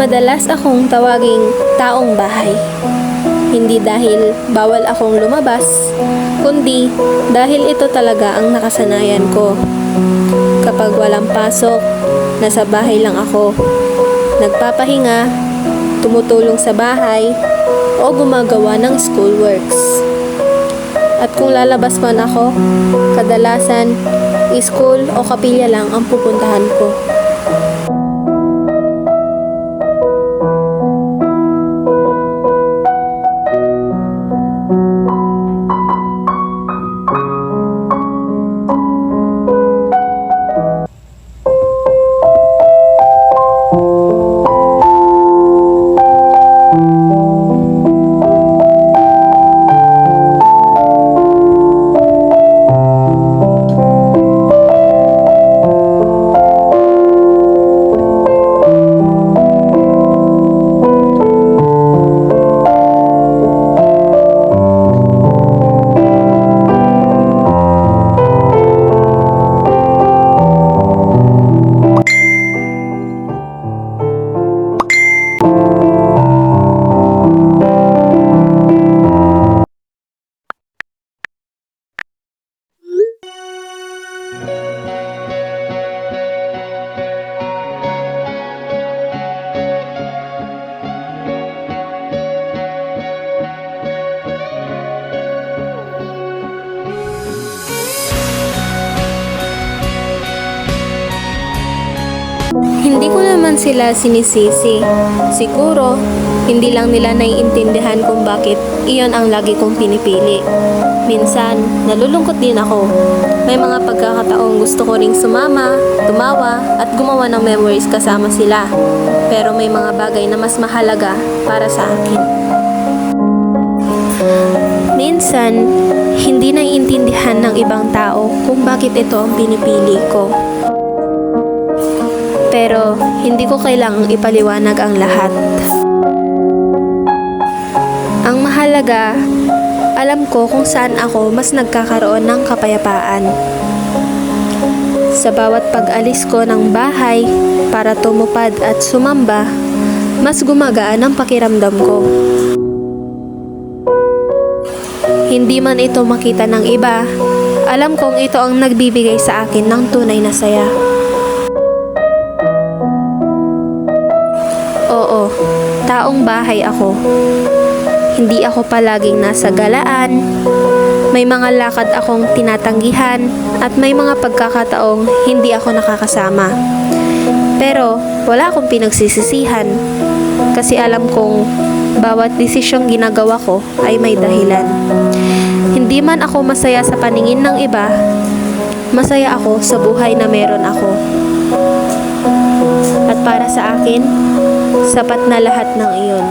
Madalas akong tawaging taong bahay. Hindi dahil bawal akong lumabas, kundi dahil ito talaga ang nakasanayan ko. Kapag walang pasok, nasa bahay lang ako. Nagpapahinga, tumutulong sa bahay, o gumagawa ng schoolworks. At kung lalabas man ako, kadalasan, school o kapilya lang ang pupuntahan ko. Hindi ko naman sila sinisisi. Siguro, hindi lang nila naiintindihan kung bakit iyon ang lagi kong pinipili. Minsan, nalulungkot din ako. May mga pagkakataong gusto ko ring sumama, tumawa, at gumawa ng memories kasama sila. Pero may mga bagay na mas mahalaga para sa akin. Minsan, hindi naiintindihan ng ibang tao kung bakit ito ang pinipili ko. Pero hindi ko kailangang ipaliwanag ang lahat. Ang mahalaga, alam ko kung saan ako mas nagkakaroon ng kapayapaan. Sa bawat pag-alis ko ng bahay para tumupad at sumamba, mas gumagaan ang pakiramdam ko. Hindi man ito makita ng iba, alam kong ito ang nagbibigay sa akin ng tunay na saya. Oo, taong bahay ako. Hindi ako palaging nasa galaan. May mga lakad akong tinatanggihan at may mga pagkakataong hindi ako nakakasama. Pero wala akong pinagsisisihan kasi alam kong bawat desisyong ginagawa ko ay may dahilan. Hindi man ako masaya sa paningin ng iba, masaya ako sa buhay na meron ako. At para sa akin, sapat na lahat ng iyon.